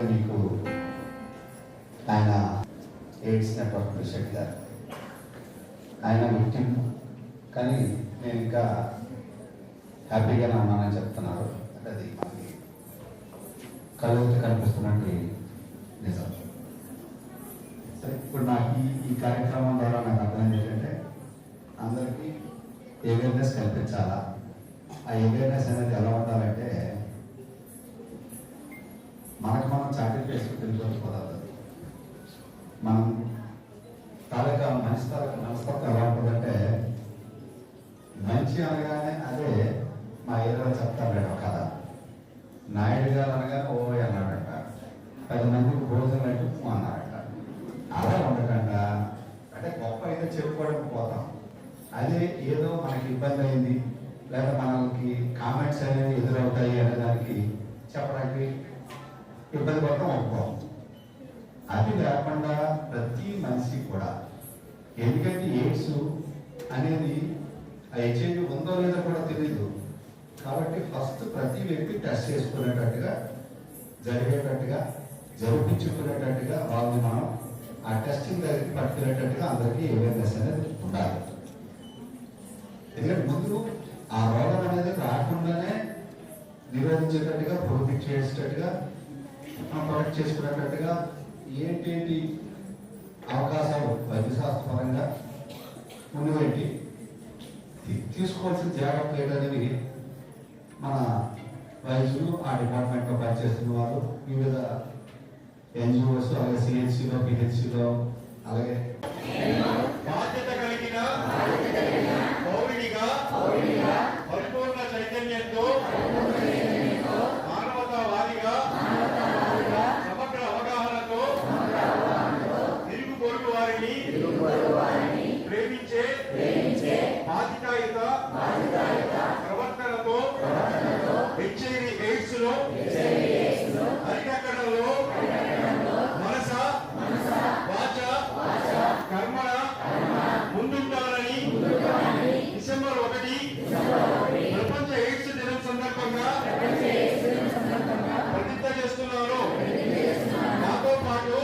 మీకు ఆయన AIDS network president గారు ఆయన విక్టిమ్, కానీ నేను ఇంకా హ్యాపీగానే ఉన్నానని చెప్తున్నారు. అంటే అది మనకి కళ్ళకి కనిపిస్తున్నట్టు నిజం. సరే, ఇప్పుడు నాకు ఈ కార్యక్రమం ద్వారా నాకు అర్థమైంది ఏంటంటే అందరికీ అవేర్నెస్ కల్పించాలా. ఆ అవేర్నెస్ అనేది ఎలా ఉండాలంటే మనకు మనం చాటిల్ చేసుకుని తెలుసుకోవాలి. మనం తాలూకా మనస్తత్వం ఎలా ఉంటుందంటే మంచి అనగానే అదే మా ఏరియాలో చెప్తారు కథ. నాయుడు గారు అనగానే ఓ అన్నాడట, 10 మందికి భోజనం అంటే అన్నాడట. అలా ఉండకుండా అంటే గొప్ప ఏదో చెప్పుకోవడం పోతాం, అదే ఏదో మనకి ఇబ్బంది అయింది లేదా మనకి కామెంట్స్ అనేవి ఎదురవుతాయి అనే దానికి చెప్పడానికి ఇబ్బంది పడతాం ఒప్పుకోం. అది లేకుండా ప్రతి మనిషి కూడా, ఎందుకంటే ఎయిడ్స్ అనేది ఆ హెచ్ఐవి ఉందో లేదో కూడా తెలియదు కాబట్టి ఫస్ట్ ప్రతి వ్యక్తి టెస్ట్ చేసుకునేటట్టుగా జరిపించుకునేటట్టుగా వాళ్ళని మనం ఆ టెస్టింగ్ దగ్గరికి పట్టుకునేటట్టుగా అందరికీ అవేర్నెస్ అనేది ఉండాలి. ఎందుకంటే ముందు ఆ రోగం అనేది రాకుండానే నిరోధించేటట్టుగా ప్రొటెక్ట్ చేసేటట్టుగా ప్రొటెక్ట్ చేసుకునేటట్టుగా ఏంటి అవకాశాలు వైద్యశాస్త్రపరంగా ముందువేంటి తీసుకోవాల్సిన జాగ్రత్తలు ఏంటనేవి మన వైద్యులు, ఆ డిపార్ట్మెంట్లో పనిచేస్తున్న వాళ్ళు, వివిధ ఎన్జిఓస్, అలాగే సిహెచ్సిలో, పిహెచ్సిలో, అలాగే బాధ్యత కలిగిన పౌరుడిగా పరిపూర్ణ చైతన్యంతో మానవతావాదిగా సమగ్ర అవగాహనతో తిరుగు పొరుగు వారిని ప్రేమించే బాధ్యతాయుత ప్రవర్తనతో హెచ్ఐవి ఎయిడ్స్ లో అరికట్టడంలో మనస వాచ కర్మణ ముందుంటారని డిసెంబర్ 1 ప్రపంచ ఎయిడ్స్ దినం సందర్భంగా ప్రతిజ్ఞ చేస్తున్నాను. నాతో పాటు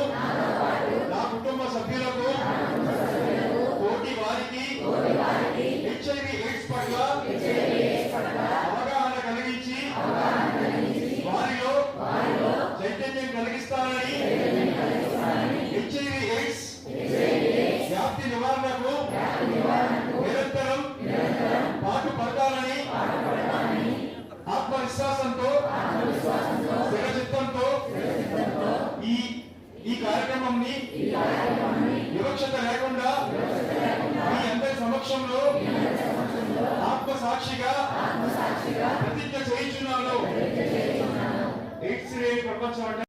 నా కుటుంబ సభ్యులకు, తోటి వారికి హెచ్ఐవి ఎయిడ్స్ పట్ల అవగాహన కలిగించి వారిలో చైతన్యం కలిగిస్తానని, హెచ్ఐవి ఎయిడ్స్ వ్యాప్తి నివారణకు నిరంతరం పాటుపడతానని ఆత్మవిశ్వాసంతో స్థిరచిత్తంతో ఈ కార్యక్రమంని వివక్షత లేకుండా మీ అందరి సమక్షంలో ఆత్మసాక్షిగా ప్రతిజ్ఞ చేయించున్నాను. ఎయిడ్స్ లేని ప్రపంచం అంటే